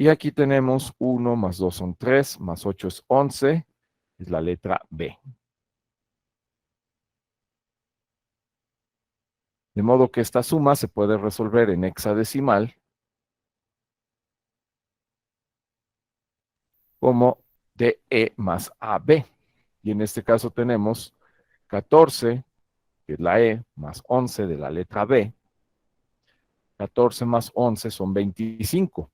Y aquí tenemos 1 más 2 son 3, más 8 es 11, es la letra B. De modo que esta suma se puede resolver en hexadecimal como DE más AB. Y en este caso tenemos 14, que es la E, más 11 de la letra B. 14 más 11 son 25.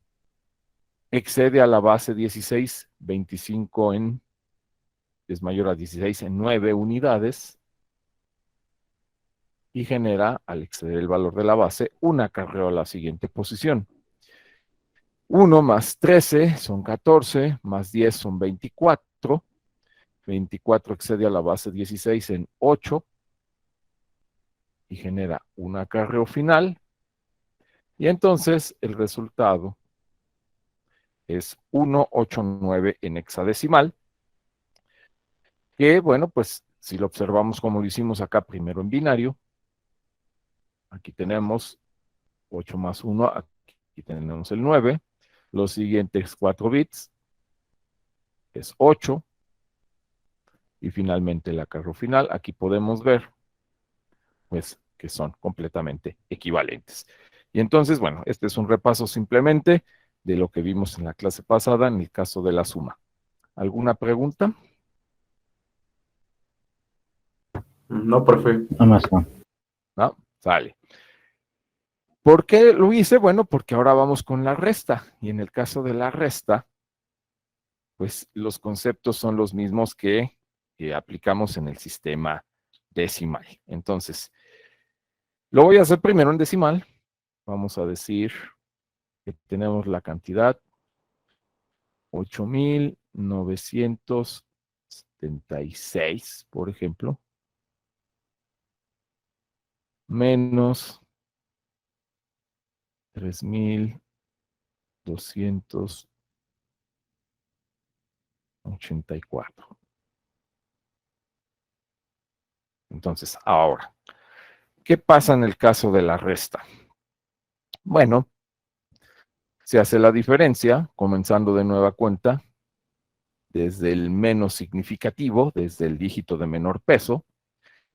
Excede a la base 16, 25 es mayor a 16 en 9 unidades. Y genera, al exceder el valor de la base, un acarreo a la siguiente posición. 1 más 13 son 14, más 10 son 24. 24 excede a la base 16 en 8 y genera un acarreo final. Y entonces el resultado es 189 en hexadecimal, que bueno, pues si lo observamos como lo hicimos acá primero en binario, aquí tenemos 8 más 1, aquí tenemos el 9, los siguientes 4 bits es 8, y finalmente el acarreo final, aquí podemos ver, pues, que son completamente equivalentes. Y entonces, bueno, este es un repaso simplemente de lo que vimos en la clase pasada en el caso de la suma. ¿Alguna pregunta? No, profe. Nada más, Juan. No, sale. ¿Por qué lo hice? Bueno, porque ahora vamos con la resta. Y en el caso de la resta, pues los conceptos son los mismos que aplicamos en el sistema decimal. Entonces, lo voy a hacer primero en decimal. Vamos a decir que tenemos la cantidad 8,976, por ejemplo, menos 3,284. Entonces, ahora, ¿qué pasa en el caso de la resta? Bueno, se hace la diferencia, comenzando de nueva cuenta, desde el menos significativo, desde el dígito de menor peso,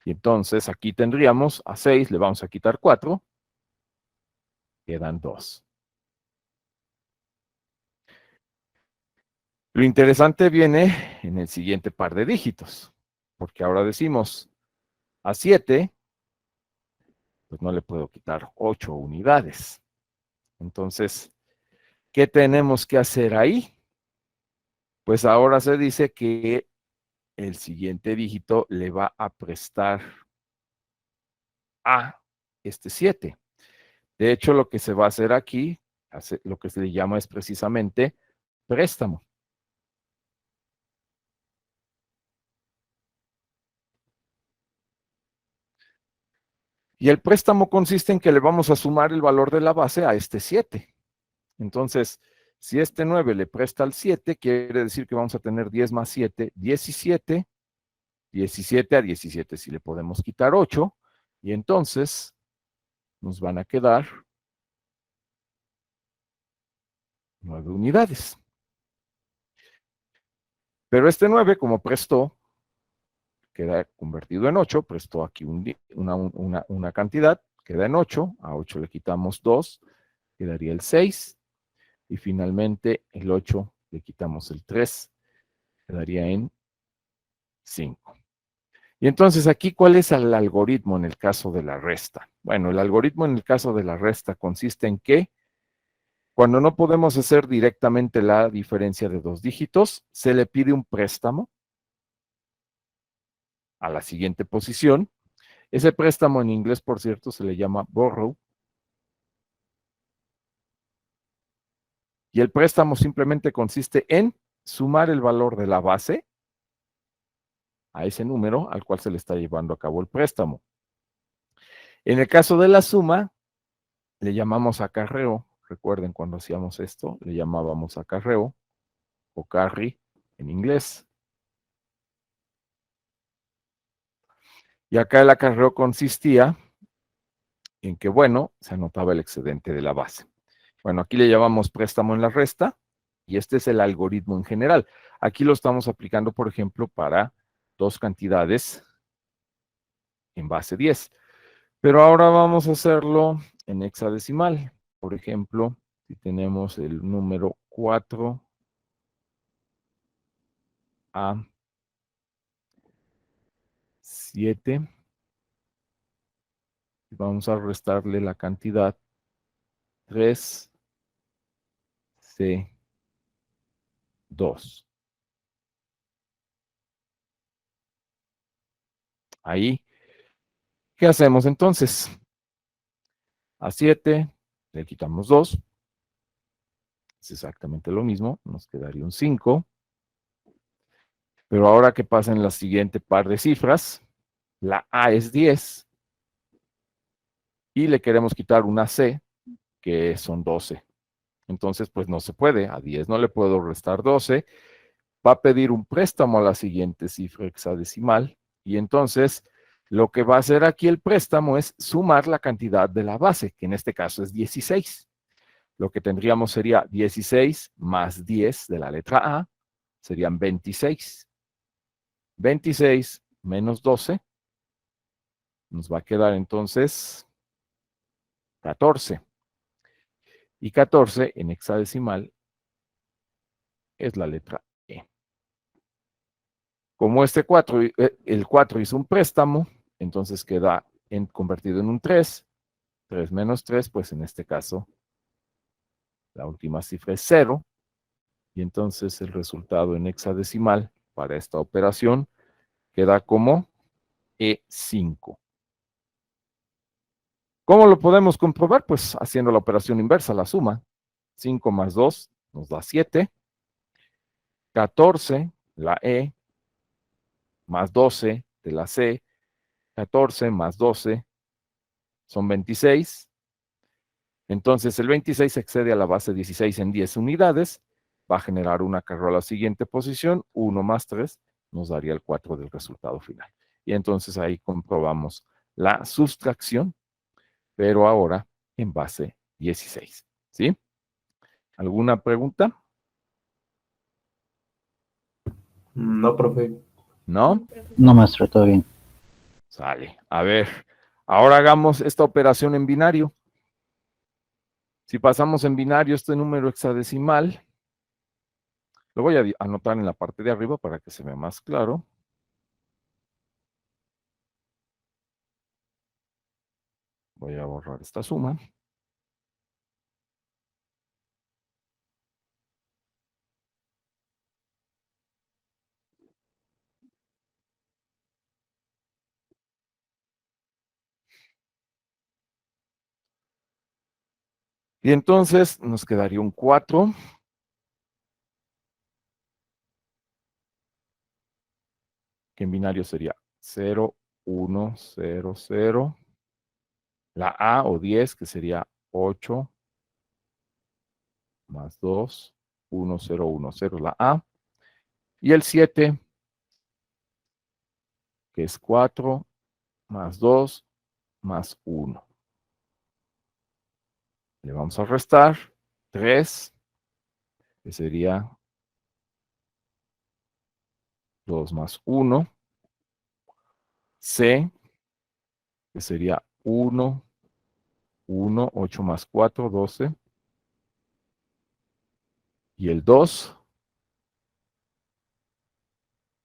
y entonces aquí tendríamos a 6, le vamos a quitar 4, quedan 2. Lo interesante viene en el siguiente par de dígitos, porque ahora decimos a 7, pues no le puedo quitar 8 unidades. Entonces, ¿qué tenemos que hacer ahí? Pues ahora se dice que el siguiente dígito le va a prestar a este 7. De hecho, lo que se va a hacer aquí, lo que se le llama es precisamente préstamo. Y el préstamo consiste en que le vamos a sumar el valor de la base a este 7. Entonces, si este 9 le presta al 7, quiere decir que vamos a tener 10 más 7, 17, 17 a 17, si le podemos quitar 8, y entonces nos van a quedar 9 unidades. Pero este 9, como prestó, queda convertido en 8, prestó aquí una cantidad, queda en 8, a 8 le quitamos 2, quedaría el 6, y finalmente el 8 le quitamos el 3, quedaría en 5. Y entonces aquí, ¿cuál es el algoritmo en el caso de la resta? Bueno, el algoritmo en el caso de la resta consiste en que cuando no podemos hacer directamente la diferencia de dos dígitos, se le pide un préstamo a la siguiente posición. Ese préstamo en inglés, por cierto, se le llama borrow. Y el préstamo simplemente consiste en sumar el valor de la base a ese número al cual se le está llevando a cabo el préstamo. En el caso de la suma, le llamamos acarreo. Recuerden, cuando hacíamos esto, le llamábamos acarreo o carry en inglés. Y acá el acarreo consistía en que, bueno, se anotaba el excedente de la base. Bueno, aquí le llamamos préstamo en la resta, Y este es el algoritmo en general. Aquí lo estamos aplicando, por ejemplo, para dos cantidades en base 10. Pero ahora vamos a hacerlo en hexadecimal. Por ejemplo, si tenemos el número 4 a 7, vamos a restarle la cantidad 3C2. Ahí, ¿qué hacemos entonces? A 7 le quitamos 2. Es exactamente lo mismo, nos quedaría un 5. Pero ahora que pasa en la siguiente par de cifras, la A es 10 y le queremos quitar una C, que son 12. Entonces, pues no se puede. A 10 no le puedo restar 12. Va a pedir un préstamo a la siguiente cifra hexadecimal. Y entonces, lo que va a hacer aquí el préstamo es sumar la cantidad de la base, que en este caso es 16. Lo que tendríamos sería 16 más 10 de la letra A, serían 26. 26 menos 12, nos va a quedar entonces 14. Y 14 en hexadecimal es la letra E. Como este 4, el 4 hizo un préstamo, entonces queda convertido en un 3. 3 menos 3, pues en este caso la última cifra es 0. Y entonces el resultado en hexadecimal para esta operación queda como E5. ¿Cómo lo podemos comprobar? Pues haciendo la operación inversa, la suma. 5 más 2 nos da 7. 14, la E, más 12 de la C. 14 más 12 son 26. Entonces el 26 excede a la base 16 en 10 unidades. Va a generar una carro a la siguiente posición. 1 más 3 nos daría el 4 del resultado final. Y entonces ahí comprobamos la sustracción, pero ahora en base 16. ¿Sí? ¿Alguna pregunta? No, profe. ¿No? No, maestro, todo bien. Sale. A ver, ahora hagamos esta operación en binario. Si pasamos en binario este número hexadecimal, lo voy a anotar en la parte de arriba para que se vea más claro. Voy a borrar esta suma. Y entonces nos quedaría un 4, que en binario sería 0, 1, 0, 0. La A o 10, que sería 8 más 2, 1, 0, 1, 0, la A. Y el 7, que es 4 más 2 más 1. Le vamos a restar 3, que sería 2 más 1. C, que sería 1, 1, 8 más 4, 12. Y el 2,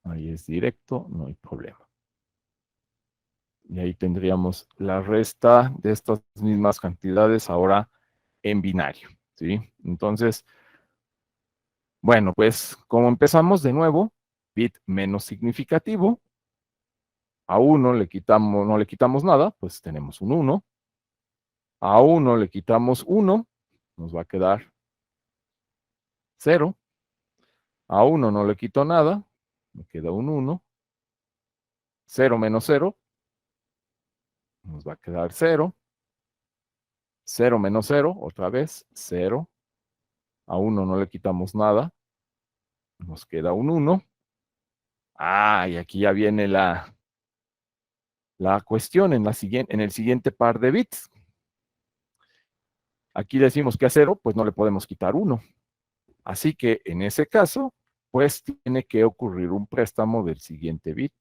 ahí es directo, no hay problema. Y ahí tendríamos la resta de estas mismas cantidades ahora en binario, ¿sí? Entonces, bueno, pues como empezamos de nuevo, bit menos significativo, a 1 le quitamos, no le quitamos nada, pues tenemos un 1. A 1 le quitamos 1, nos va a quedar 0. A 1 no le quito nada, me queda un 1. 0 menos 0, nos va a quedar 0. 0 menos 0, otra vez, 0. A 1 no le quitamos nada, nos queda un 1. Ah, y aquí ya viene la cuestión en el siguiente par de bits. Aquí decimos que a 0, pues no le podemos quitar 1. Así que en ese caso, pues tiene que ocurrir un préstamo del siguiente bit.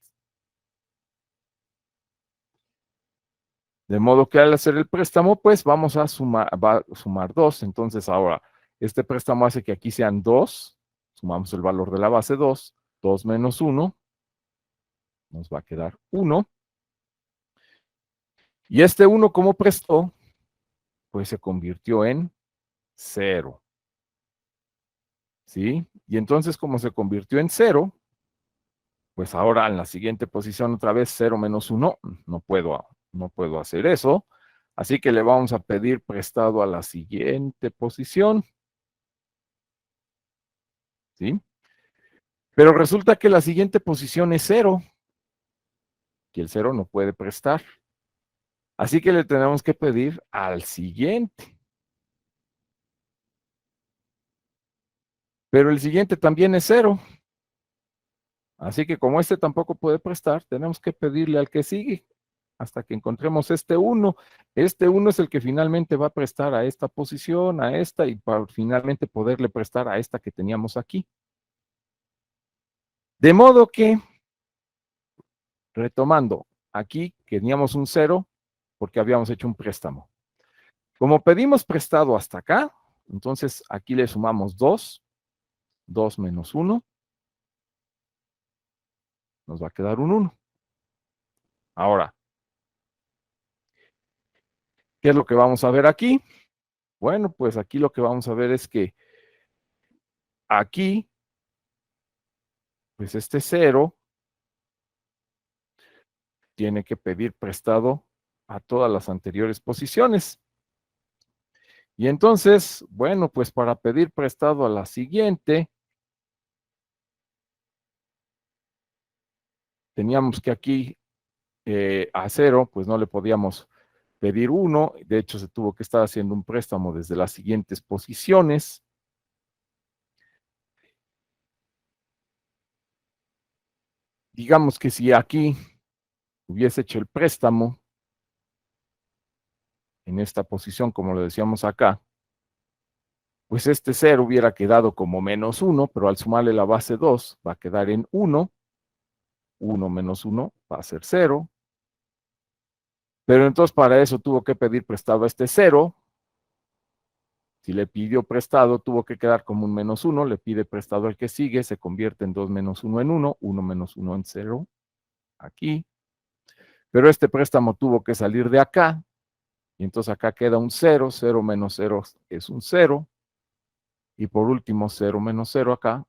De modo que al hacer el préstamo, pues vamos a sumar, va a sumar 2. Entonces ahora, este préstamo hace que aquí sean 2. Sumamos el valor de la base 2. 2 menos 1. Nos va a quedar 1. Y este 1, como prestó, pues se convirtió en 0. ¿Sí? Y entonces, como se convirtió en 0, pues ahora en la siguiente posición otra vez 0 menos 1, no puedo hacer eso. Así que le vamos a pedir prestado a la siguiente posición. ¿Sí? Pero resulta que la siguiente posición es 0. Y el 0 no puede prestar. Así que le tenemos que pedir al siguiente. Pero el siguiente también es 0. Así que como este tampoco puede prestar, tenemos que pedirle al que sigue hasta que encontremos este 1. Este 1 es el que finalmente va a prestar a esta posición, a esta, y para finalmente poderle prestar a esta que teníamos aquí. De modo que, retomando, aquí teníamos un 0 porque habíamos hecho un préstamo. Como pedimos prestado hasta acá, entonces aquí le sumamos 2. 2 menos 1. Nos va a quedar un 1. Ahora, ¿qué es lo que vamos a ver aquí? Bueno, pues aquí lo que vamos a ver es que aquí, pues este 0 tiene que pedir prestado a todas las anteriores posiciones. Y entonces, bueno, pues para pedir prestado a la siguiente, teníamos que aquí a 0, pues no le podíamos pedir 1. De hecho, se tuvo que estar haciendo un préstamo desde las siguientes posiciones. Digamos que si aquí hubiese hecho el préstamo en esta posición, como lo decíamos acá, pues este 0 hubiera quedado como menos 1, pero al sumarle la base 2 va a quedar en 1. 1 menos 1 va a ser 0. Pero entonces para eso tuvo que pedir prestado este 0. Si le pidió prestado, tuvo que quedar como un menos 1. Le pide prestado al que sigue, se convierte en 2 menos 1 en 1. 1 menos 1 en 0. Aquí. Pero este préstamo tuvo que salir de acá. Y entonces acá queda un 0. 0 menos 0 es un 0. Y por último, 0 menos 0 acá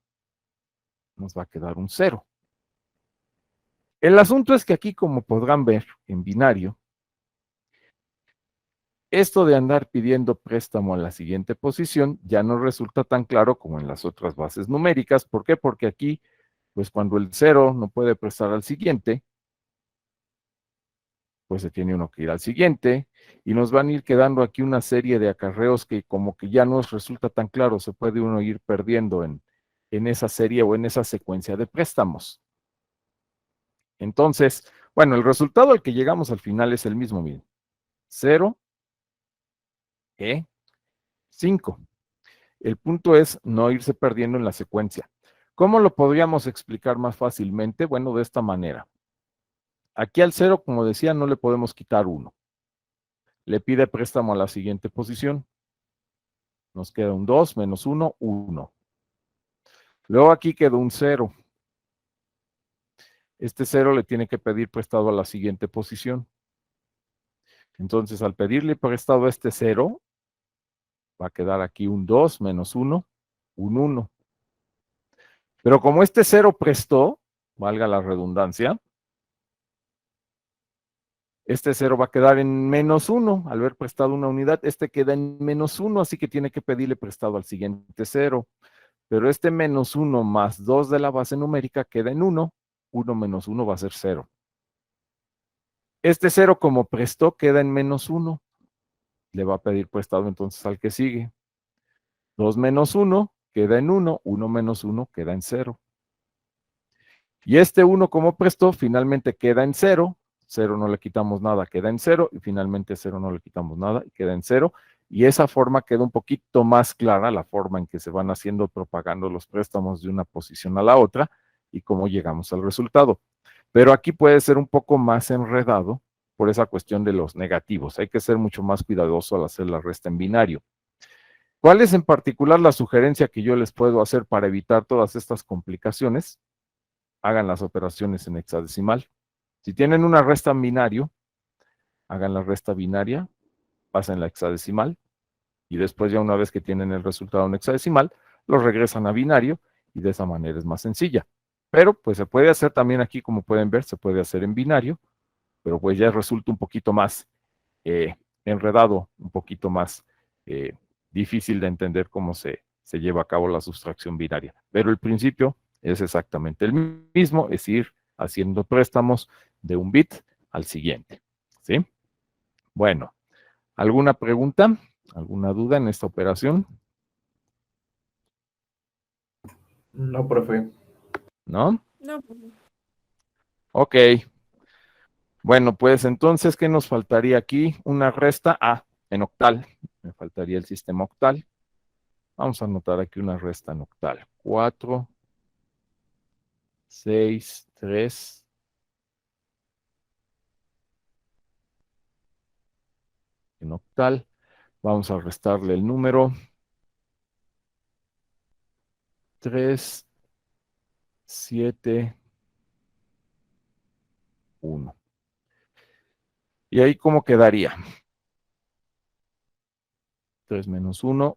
nos va a quedar un 0. El asunto es que aquí, como podrán ver en binario, esto de andar pidiendo préstamo a la siguiente posición ya no resulta tan claro como en las otras bases numéricas. ¿Por qué? Porque aquí, pues cuando el 0 no puede prestar al siguiente, pues se tiene uno que ir al siguiente, y nos van a ir quedando aquí una serie de acarreos que como que ya no nos resulta tan claro, se puede uno ir perdiendo en esa serie o en esa secuencia de préstamos. Entonces, bueno, el resultado al que llegamos al final es el mismo, miren. 0, 5. El punto es no irse perdiendo en la secuencia. ¿Cómo lo podríamos explicar más fácilmente? Bueno, de esta manera. Aquí al 0, como decía, no le podemos quitar 1. Le pide préstamo a la siguiente posición. Nos queda un 2 menos 1, 1. Luego aquí quedó un 0. Este 0 le tiene que pedir prestado a la siguiente posición. Entonces, al pedirle prestado a este 0, va a quedar aquí un 2 menos 1, un 1. Pero como este 0 prestó, valga la redundancia, este 0 va a quedar en menos 1. Al haber prestado una unidad, este queda en menos 1, así que tiene que pedirle prestado al siguiente 0. Pero este menos 1 más 2 de la base numérica queda en 1. 1 menos 1 va a ser 0. Este 0 como prestó queda en menos 1. Le va a pedir prestado entonces al que sigue. 2 menos 1 queda en 1. 1 menos 1 queda en 0. Y este 1 como prestó finalmente queda en 0. 0 no le quitamos nada, queda en 0. Y finalmente 0 no le quitamos nada y queda en 0. y esa forma queda un poquito más clara, la forma en que se van haciendo, propagando los préstamos de una posición a la otra y cómo llegamos al resultado. Pero aquí puede ser un poco más enredado por esa cuestión de los negativos. Hay que ser mucho más cuidadoso al hacer la resta en binario. ¿Cuál es en particular la sugerencia que yo les puedo hacer para evitar todas estas complicaciones? Hagan las operaciones en hexadecimal. Si tienen una resta en binario, hagan la resta binaria, pasen la hexadecimal, y después ya una vez que tienen el resultado en hexadecimal, lo regresan a binario, y de esa manera es más sencilla. Pero pues se puede hacer también aquí, como pueden ver, se puede hacer en binario, pero pues ya resulta un poquito más enredado, un poquito más difícil de entender cómo se lleva a cabo la sustracción binaria. Pero el principio es exactamente el mismo, es ir haciendo préstamos de un bit al siguiente. ¿Sí? Bueno, ¿alguna pregunta? ¿Alguna duda en esta operación? No, profe. ¿No? No, profe. Ok. Bueno, pues entonces, ¿qué nos faltaría aquí? Una resta en octal. Me faltaría el sistema octal. Vamos a anotar aquí una resta en octal. 4, 6, 3. En octal. Vamos a restarle el número 3, 7, 1. ¿Y ahí cómo quedaría? 3 menos 1,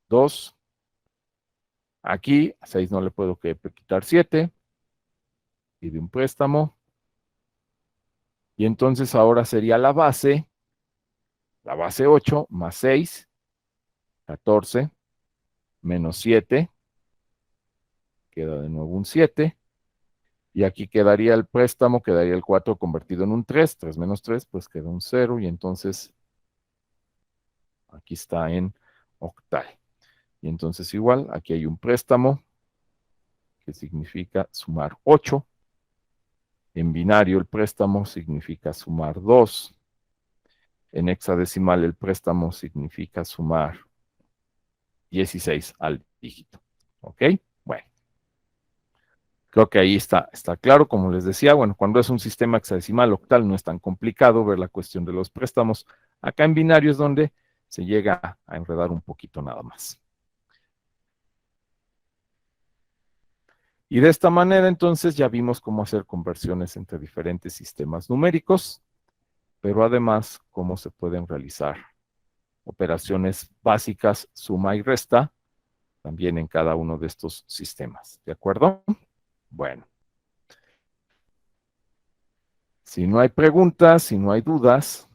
2. Aquí, a 6 no le puedo quitar 7. Y de un préstamo. Y entonces ahora sería la base 8 más 6, 14, menos 7, queda de nuevo un 7, y aquí quedaría el préstamo, quedaría el 4 convertido en un 3, 3 menos 3, pues queda un 0, y entonces aquí está en octal. Y entonces igual, aquí hay un préstamo, que significa sumar 8, en binario el préstamo significa sumar 2, en hexadecimal el préstamo significa sumar 16 al dígito. ¿Ok? Bueno. Creo que ahí está claro, como les decía, bueno, cuando es un sistema hexadecimal octal no es tan complicado ver la cuestión de los préstamos. Acá en binario es donde se llega a enredar un poquito nada más. Y de esta manera entonces ya vimos cómo hacer conversiones entre diferentes sistemas numéricos, pero además cómo se pueden realizar operaciones básicas, suma y resta, también en cada uno de estos sistemas. ¿De acuerdo? Bueno. Si no hay preguntas, si no hay dudas,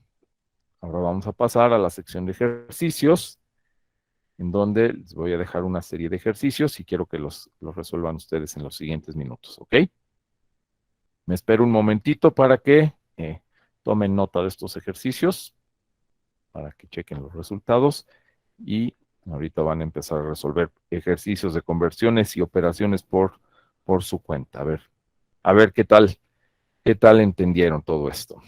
ahora vamos a pasar a la sección de ejercicios, en donde les voy a dejar una serie de ejercicios y quiero que los resuelvan ustedes en los siguientes minutos, ¿ok? Me espero un momentito para que tomen nota de estos ejercicios, para que chequen los resultados, y ahorita van a empezar a resolver ejercicios de conversiones y operaciones por su cuenta. A ver qué tal entendieron todo esto.